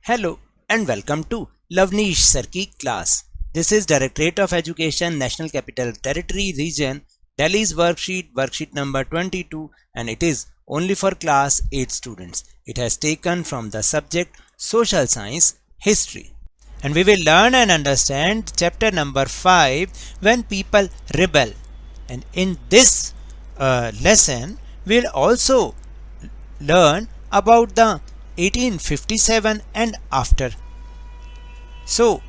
Hello and welcome to Lavnish Sir की class. This is Directorate of Education, National Capital Territory Region, Delhi's worksheet number 22, and it is only for class 8 students. It has taken from the subject Social Science History. And we will learn and understand chapter number 5, When People Rebel. And in this lesson, we will also learn about the 1857 and after. So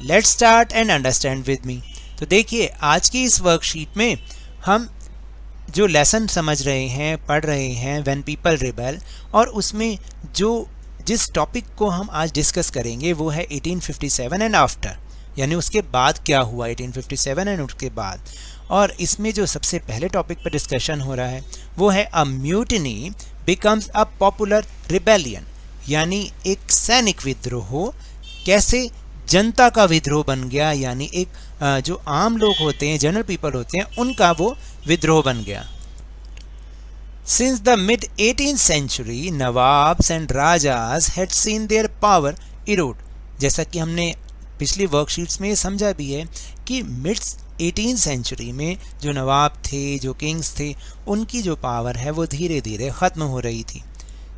let's start and understand with me. तो देखिए आज की इस worksheet में हम जो lesson समझ रहे हैं, पढ़ रहे हैं व्हेन पीपल रिबेल, और उसमें जिस टॉपिक को हम आज डिस्कस करेंगे वो है 1857 एंड आफ्टर, यानी उसके बाद क्या हुआ 1857 एंड उसके बाद. और इसमें जो सबसे पहले टॉपिक पर डिस्कशन हो रहा है वो है a mutiny becomes a popular rebellion, यानी एक सैनिक विद्रोह कैसे जनता का विद्रोह बन गया, यानी एक जो आम लोग होते हैं, जनरल पीपल होते हैं, उनका वो विद्रोह बन गया. Since the mid-18th century, Nawabs and Rajas had seen their power erode. जैसा कि हमने पिछली वर्कशीट्स में समझा भी है कि मिड 18th सेंचुरी में जो नवाब थे, जो किंग्स थे, उनकी जो पावर है वो धीरे धीरे ख़त्म हो रही थी.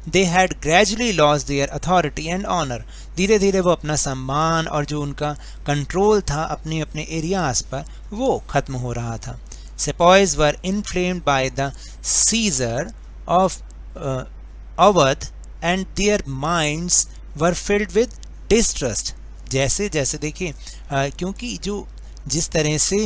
They had gradually lost their authority and honor. धीरे धीरे वो अपना सम्मान और जो उनका कंट्रोल था अपने अपने एरियाज पर वो ख़त्म हो रहा था. Sepoys were inflamed by the seizure of Awadh and their minds were filled with distrust. जैसे जैसे देखिए क्योंकि जिस तरह से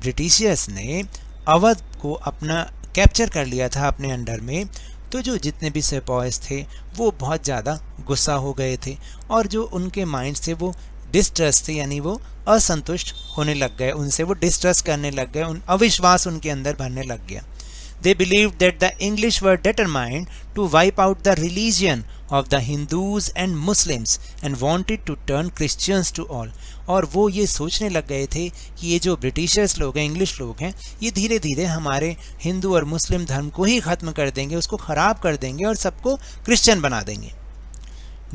ब्रिटिशर्स ने अवध को अपना कैप्चर कर लिया था अपने अंडर में, तो जो जितने भी सिपाहीज थे वो बहुत ज़्यादा गुस्सा हो गए थे और जो उनके माइंड्स थे वो डिस्ट्रस्ट थे, यानी वो असंतुष्ट होने लग गए, उनसे वो डिस्ट्रस्ट करने लग गए, अविश्वास उनके अंदर भरने लग गया. They believed that the English were determined to wipe out the religion of the Hindus and Muslims and wanted to turn Christians to all. और वो ये सोचने लग गए थे कि ये जो ब्रिटिशर्स लोग हैं, इंग्लिश लोग हैं, ये धीरे धीरे हमारे हिंदू और मुस्लिम धर्म को ही ख़त्म कर देंगे, उसको ख़राब कर देंगे और सबको क्रिश्चियन बना देंगे.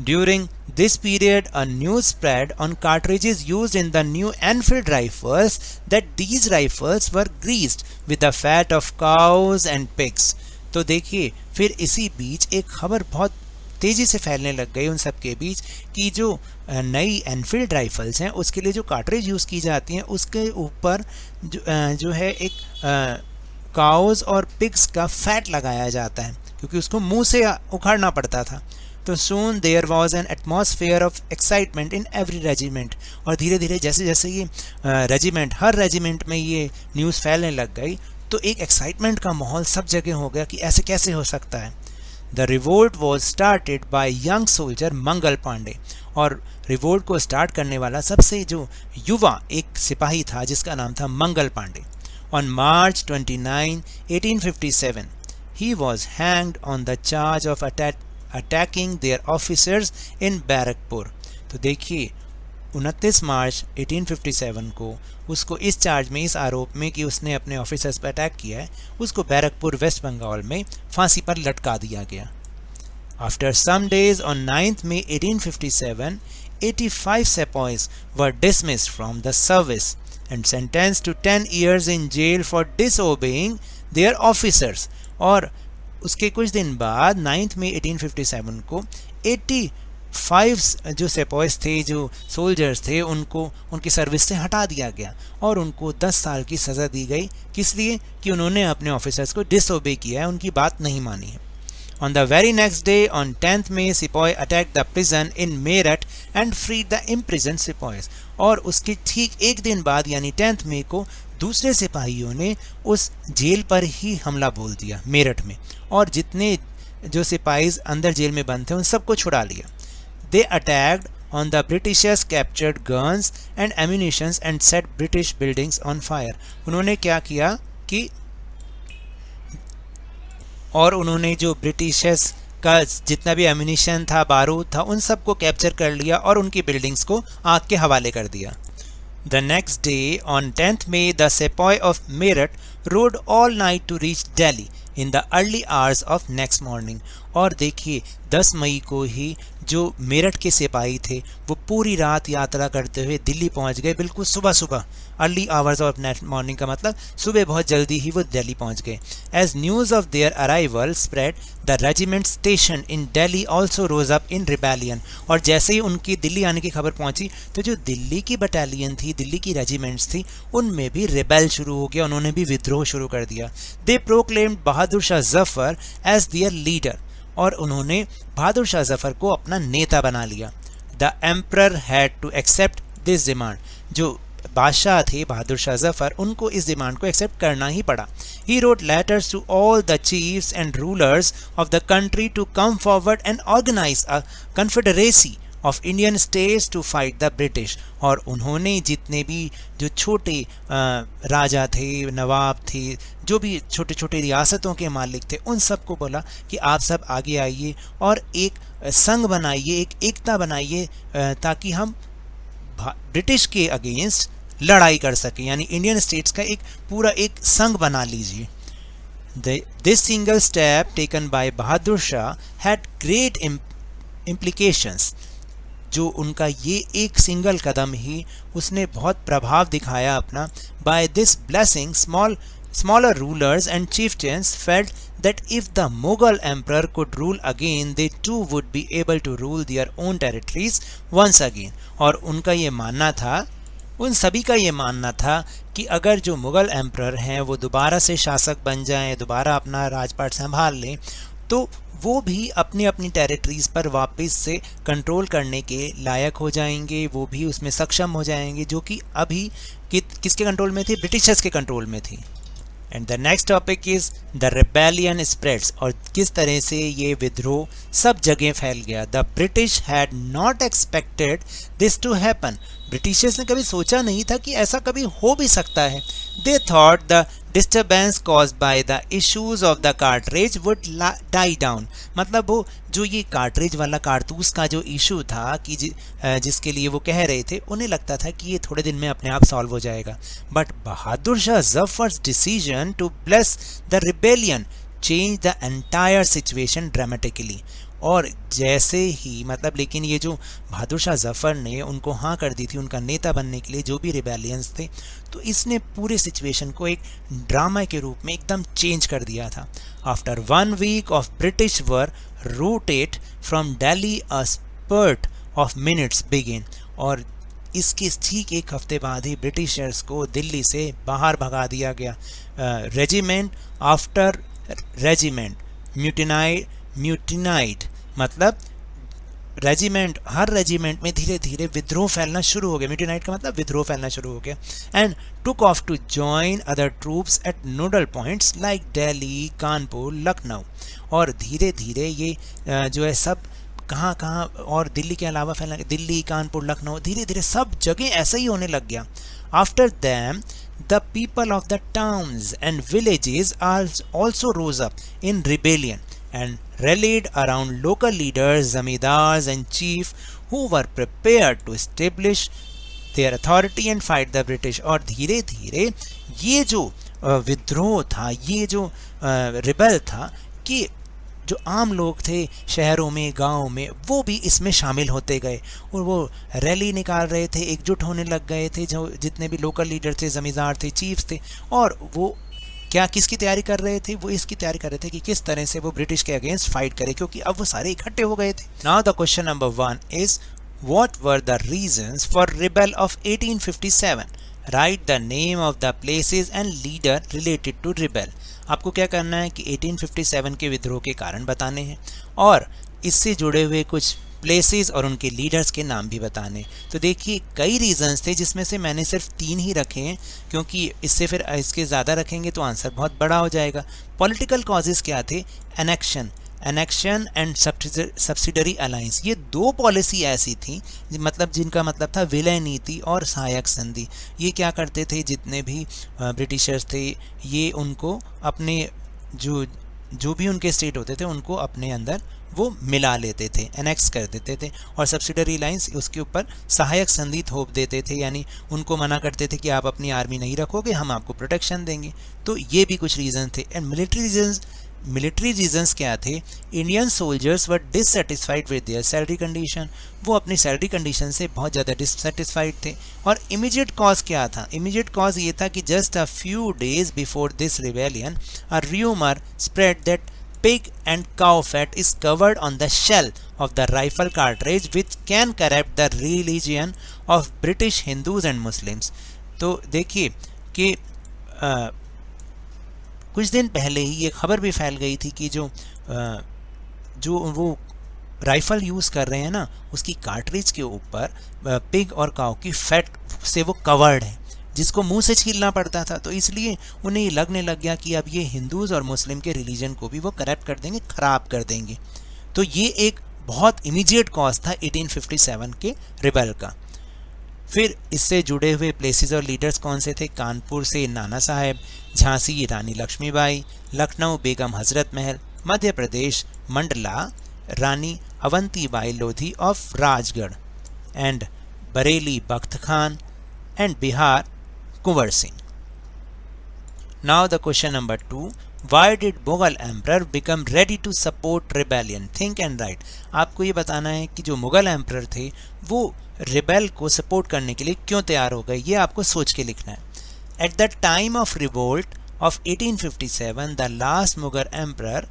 During this period, a news spread on cartridges used in the new Enfield rifles that these rifles were greased with the fat of cows and pigs. तो देखिए फिर इसी बीच एक खबर बहुत तेज़ी से फैलने लग गई उन सब के बीच कि जो नई एनफील्ड राइफल्स हैं उसके लिए जो कार्ट्रिज यूज़ की जाती हैं उसके ऊपर जो है एक काउज और पिग्स का फैट लगाया जाता है, क्योंकि उसको मुंह से उखाड़ना पड़ता था. तो soon there was an atmosphere of excitement in every regiment. और धीरे धीरे जैसे जैसे ये रेजिमेंट, हर रेजिमेंट में ये न्यूज़ फैलने लग गई तो एक एक्साइटमेंट का माहौल सब जगह हो गया कि ऐसे कैसे हो सकता है. The revolt was started by young soldier Mangal Pandey, और रिवोल्ट को स्टार्ट करने वाला सबसे जो युवा एक सिपाही था जिसका नाम था Mangal Pandey. On March 29, 1857, he was hanged on the charge of attacking their officers in Barrackpore. तो देखिए 29 मार्च 1857 को उसको इस चार्ज में, इस आरोप में कि उसने अपने ऑफिसर्स पर अटैक किया है, उसको बैरकपुर वेस्ट बंगाल में फांसी पर लटका दिया गया. After some days on 9th May 1857, 85 sepoys were dismissed from the service and sentenced to 10 years in jail for disobeying their officers. और उसके कुछ दिन बाद 9 मई 1857 को 85 जो सेपॉयस थे, जो सोल्जर्स थे, उनको उनकी सर्विस से हटा दिया गया और उनको 10 साल की सज़ा दी गई. किस लिए? कि उन्होंने अपने ऑफिसर्स को डिसओबे किया है, उनकी बात नहीं मानी है. On the very next day, on 10th May, सिपाही attacked the prison in Meerut and freed the imprisoned sepoys. और उसके ठीक एक दिन बाद यानी 10th मई को दूसरे सिपाहियों ने उस जेल पर ही हमला बोल दिया मेरठ में, और जितने जो सिपाहीज अंदर जेल में बंद थे उन सबको छुड़ा लिया. They attacked on the Britishers captured guns and ammunitions and set British buildings on fire. उन्होंने क्या किया कि और उन्होंने जो ब्रिटिशर्स का जितना भी एम्यूनिशन था, बारूद था, उन सबको कैप्चर कर लिया और उनकी बिल्डिंग्स को आग के हवाले कर दिया. The next day, on 10th May, the sepoy of Meerut rode all night to reach Delhi in the early hours of next morning. और देखिए 10 मई को ही जो मेरठ के सिपाही थे वो पूरी रात यात्रा करते हुए दिल्ली पहुंच गए, बिल्कुल सुबह सुबह, अर्ली आवर्स ऑफ मॉर्निंग का मतलब सुबह बहुत जल्दी ही वो दिल्ली पहुंच गए। As news of their arrival spread the regiment station in Delhi also rose up in rebellion. और जैसे ही उनकी दिल्ली आने की खबर पहुंची तो जो दिल्ली की बटालियन थी, दिल्ली की रेजिमेंट्स थी, उनमें भी रिबेल शुरू हो गया, उन्होंने भी विद्रोह शुरू कर दिया। They proclaimed Bahadur Shah Zafar as their leader, और उन्होंने बहादुर शाह जफर को अपना नेता बना लिया। The emperor had to accept this demand. जो बादशाह थे बहादुर शाह जफर, उनको इस डिमांड को एक्सेप्ट करना ही पड़ा। He wrote letters to all the chiefs and rulers of the country to come forward and organise a confederacy of Indian states to fight the British. और उन्होंने जितने भी जो छोटे राजा थे, नवाब थे, जो भी छोटे छोटे रियासतों के मालिक थे, उन सबको बोला कि आप सब आगे आइए और एक संघ बनाइए, एक एकता बनाइए, ताकि हम ब्रिटिश के अगेंस्ट लड़ाई कर सकें। यानी इंडियन स्टेट्स का एक पूरा एक संघ बना लीजिए। This single step taken by Bahadur Shah had great implications। जो उनका ये एक सिंगल कदम ही उसने बहुत प्रभाव दिखाया अपना। By this blessing smaller rulers and chieftains felt that if the Mughal emperor could rule again, they too would be able to rule their own territories once again। और उनका ये मानना था, उन सभी का ये मानना था कि अगर जो मुग़ल एम्परर हैं वो दोबारा से शासक बन जाएं, दोबारा अपना राजपाट संभाल लें, तो वो भी अपनी अपनी टेरिटरीज़ पर वापस से कंट्रोल करने के लायक हो जाएंगे, वो भी उसमें सक्षम हो जाएंगे, जो कि अभी किसके कंट्रोल में थी? ब्रिटिशर्स के कंट्रोल में थी। And the next topic is the rebellion spreads. और किस तरह से ये विद्रोह सब जगह फैल गया। The British had not expected this to happen. Britishers ने कभी सोचा नहीं था कि ऐसा कभी हो भी सकता है। They thought the disturbance caused by the issues of the cartridge would die down. मतलब वो जो ये कार्ट्रिज वाला कारतूस का जो इशू था कि जिसके लिए वो कह रहे थे, उन्हें लगता था कि ये थोड़े दिन में अपने आप सॉल्व हो जाएगा। But Bahadur Shah Zafar's decision to bless the rebellion change the entire situation dramatically. और जैसे ही लेकिन ये जो बहादुर शाह जफर ने उनको हाँ कर दी थी उनका नेता बनने के लिए, जो भी रिबेलियंस थे, तो इसने पूरे सिचुएशन को एक ड्रामा के रूप में एकदम चेंज कर दिया था। After 1 week of British were routed from Delhi a spurt of mutinies begin. और इसके ठीक एक हफ्ते बाद ही ब्रिटिशर्स को दिल्ली से बाहर भगा दिया गया। रेजिमेंट आफ्टर रेजिमेंट म्यूटिनाइड, मतलब रेजिमेंट, हर रेजिमेंट में धीरे धीरे विद्रोह फैलना शुरू हो गया। म्यूटिनाइड का मतलब विद्रोह फैलना शुरू हो गया। And took off to join other troops at nodal points like Delhi, Kanpur, Lucknow. और धीरे धीरे ये जो है सब कहाँ और दिल्ली के अलावा फैलना, दिल्ली, कानपुर, लखनऊ, धीरे धीरे सब जगह ऐसा ही होने लग गया। After them the people of the towns and villages also rose up in rebellion and rallied around local leaders, zamindars and chiefs who were prepared to establish their authority and fight the British। और धीरे धीरे ये जो विद्रोह था, ये जो rebel था, कि जो आम लोग थे शहरों में, गाँव में, वो भी इसमें शामिल होते गए और वो रैली निकाल रहे थे, एकजुट होने लग गए थे। जो जितने भी लोकल लीडर थे, ज़मींदार थे, चीफ्स थे, और वो क्या किसकी तैयारी कर रहे थे? वो इसकी तैयारी कर रहे थे कि किस तरह से वो ब्रिटिश के अगेंस्ट फाइट करे, क्योंकि अब वो सारे इकट्ठे हो गए थे। Now the question number 1 is what were the reasons for rebel of 1857? Write the name of the places and leader related to rebel. आपको क्या करना है कि 1857 के विद्रोह के कारण बताने हैं और इससे जुड़े हुए कुछ प्लेसेस और उनके लीडर्स के नाम भी बताने। तो देखिए कई रीजंस थे, जिसमें से मैंने सिर्फ 3 ही रखे हैं, क्योंकि इससे फिर इसके ज़्यादा रखेंगे तो आंसर बहुत बड़ा हो जाएगा। पॉलिटिकल कॉजेज़ क्या थे? Annexation and subsidiary alliance. ये 2 पॉलिसी ऐसी थी जिनका मतलब था विलय नीति और सहायक संधि। ये क्या करते थे, जितने भी ब्रिटिशर्स थे, ये उनको अपने जो भी उनके स्टेट होते थे उनको अपने अंदर वो मिला लेते थे, एनेक्स कर देते थे। और सब्सिडरी लाइंस, उसके ऊपर सहायक संधि थोप देते थे, यानी उनको मना करते थे कि आप अपनी आर्मी नहीं रखोगे, हम आपको प्रोटेक्शन देंगे। तो ये भी कुछ रीज़न थे। And military reasons military reasons क्या थे, Indian soldiers were dissatisfied with their salary condition, वो अपनी सैलरी कंडीशन से बहुत ज़्यादा डिससेटिस्फाइड थे। और इमीडिएट कॉज क्या था, इमीडिएट कॉज ये था कि just a few days before this rebellion a rumour spread that pig and cow fat is covered on the shell of the rifle cartridge which can corrupt the religion of British Hindus and Muslims। तो देखिए कि कुछ दिन पहले ही ये खबर भी फैल गई थी कि जो वो राइफल यूज़ कर रहे हैं ना, उसकी कार्ट्रिज के ऊपर पिग और काऊ की फैट से वो कवर्ड है, जिसको मुंह से छीलना पड़ता था। तो इसलिए उन्हें ये लगने लग गया कि अब ये हिंदूज़ और मुस्लिम के रिलीजन को भी वो करप्ट कर देंगे, ख़राब कर देंगे। तो ये एक बहुत इमीडिएट कॉज था 1857 के रिबेल का। फिर इससे जुड़े हुए प्लेसेस और लीडर्स कौन से थे, कानपुर से नाना साहेब, झांसी रानी Lakshmibai, Lucknow Begum Hazrat Mahal, Madhya Pradesh Mandla Rani Avantibai Lodhi of Rajgarh, and Bareilly Bakht Khan, and Bihar Kunwar Singh. Now the question number 2, why did Mughal emperor become ready to support rebellion? Think and write। आपको ये बताना है कि जो मुगल एम्परर थे वो रिबेल को सपोर्ट करने के लिए क्यों तैयार हो गए, ये आपको सोच के लिखना है। At the time of revolt of 1857, the last Mughal emperor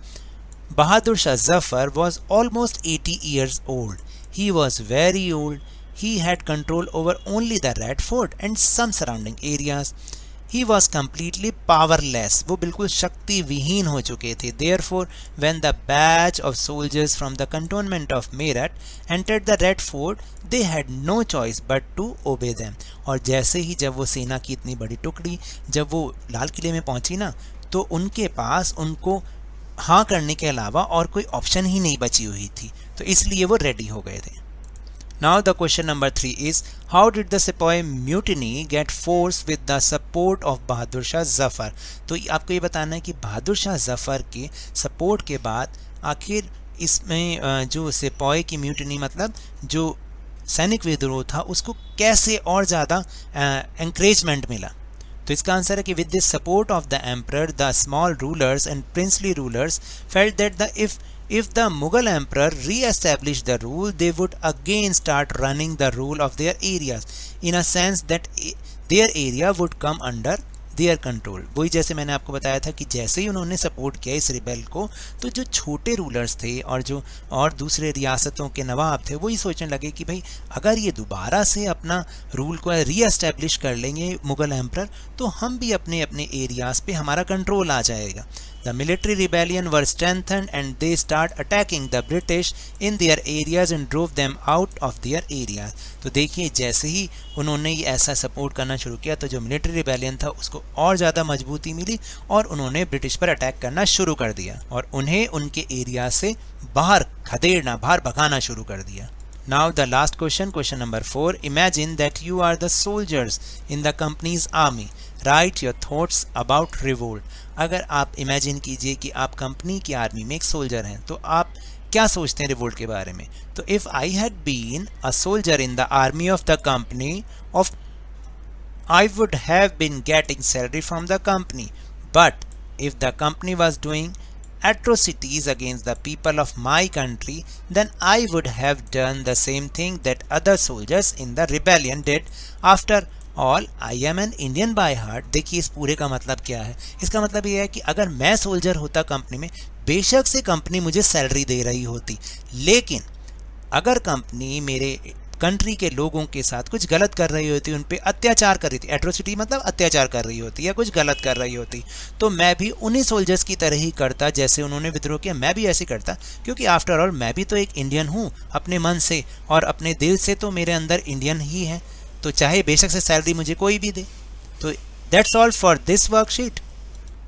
Bahadur Shah Zafar was almost 80 years old. He was very old. He had control over only the Red Fort and some surrounding areas. He was completely powerless. वो बिल्कुल शक्ति विहीन हो चुके थे। Therefore, when the batch of soldiers from the cantonment of Meerut entered the Red Fort, they had no choice but to obey them। और जैसे ही जब वो सेना की इतनी बड़ी टुकड़ी जब वो लाल किले में पहुंची ना, तो उनके पास उनको हाँ करने के अलावा और कोई ऑप्शन ही नहीं बची हुई थी। तो इसलिए वो रेडी हो गए थे। Now the question number 3 is, how did the Sepoy mutiny get forced with the support of Bahadur Shah Zafar? तो आपको ये बताना है कि बहादुर शाह जफर के सपोर्ट के बाद आखिर इसमें जो सिपाही की म्यूटनी मतलब जो सैनिक विद्रोह था उसको कैसे और ज़्यादा एंकरेजमेंट मिला। तो इसका आंसर है कि with the support of the emperor the small rulers and princely rulers felt that if the Mughal emperor re-established the rule, they would again start running the rule of their areas, in a sense that their area would come under their control। वही जैसे मैंने आपको बताया था कि जैसे ही उन्होंने support किया इस रिबेल को, तो जो छोटे रूलर्स थे और दूसरे रियासतों के नवाब थे, वही सोचने लगे कि भाई अगर ये दोबारा से अपना रूल को री-एस्टैब्लिश कर लेंगे मुग़ल एम्परर, तो हम भी अपने अपने एरियाज़ पे हमारा कंट्रोल आ जाएगा। The military rebellion were strengthened and they start attacking the British in their areas and drove them out of their areas। तो देखिए जैसे ही उन्होंने ये ऐसा सपोर्ट करना शुरू किया तो जो मिलिट्री रिबेलियन था उसको और ज़्यादा मजबूती मिली और उन्होंने ब्रिटिश पर अटैक करना शुरू कर दिया और उन्हें उनके एरिया से बाहर खदेड़ना, बाहर भगाना शुरू कर दिया। Now the last question, question number 4. Imagine that you are the soldiers in the company's army. Write your thoughts about revolt। अगर आप इमेजिन कीजिए कि आप कंपनी की आर्मी में एक सोल्जर हैं, तो आप क्या सोचते हैं रिवोल्ट के बारे में। तो if I had been a soldier in the army of the company of I would have been getting salary from the company, but if the company was doing atrocities against the people of my country, then I would have done the same thing that other soldiers in the rebellion did। After all, I am an Indian by heart। देखिए इस पूरे का मतलब क्या है। इसका मतलब ये है कि अगर मैं सोल्जर होता कंपनी में, बेशक से कंपनी मुझे सैलरी दे रही होती, लेकिन अगर कंपनी मेरे कंट्री के लोगों के साथ कुछ गलत कर रही होती, उन पे अत्याचार कर रही थी, एट्रोसिटी मतलब अत्याचार कर रही होती या कुछ गलत कर रही होती, तो मैं भी उन्हीं सोल्जर्स की तरह ही करता जैसे उन्होंने विद्रोह किया, मैं भी ऐसे करता। क्योंकि आफ्टर ऑल मैं भी तो एक इंडियन हूँ अपने मन से और अपने दिल से, तो मेरे अंदर इंडियन ही है, तो चाहे बेशक से सैलरी मुझे कोई भी दे। तो that's all for this worksheet.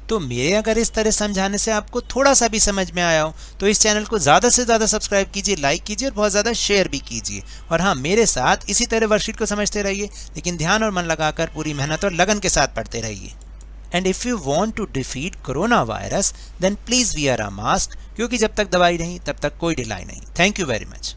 तो मेरे अगर इस तरह समझाने से आपको थोड़ा सा भी समझ में आया हो तो इस चैनल को ज़्यादा से ज़्यादा सब्सक्राइब कीजिए, लाइक कीजिए और बहुत ज़्यादा शेयर भी कीजिए। और हाँ, मेरे साथ इसी तरह वर्कशीट को समझते रहिए, लेकिन ध्यान और मन लगाकर पूरी मेहनत और लगन के साथ पढ़ते रहिए। And if you want to defeat corona virus then please wear a mask, क्योंकि जब तक दवाई नहीं तब तक कोई ढिलाई नहीं। Thank you very much.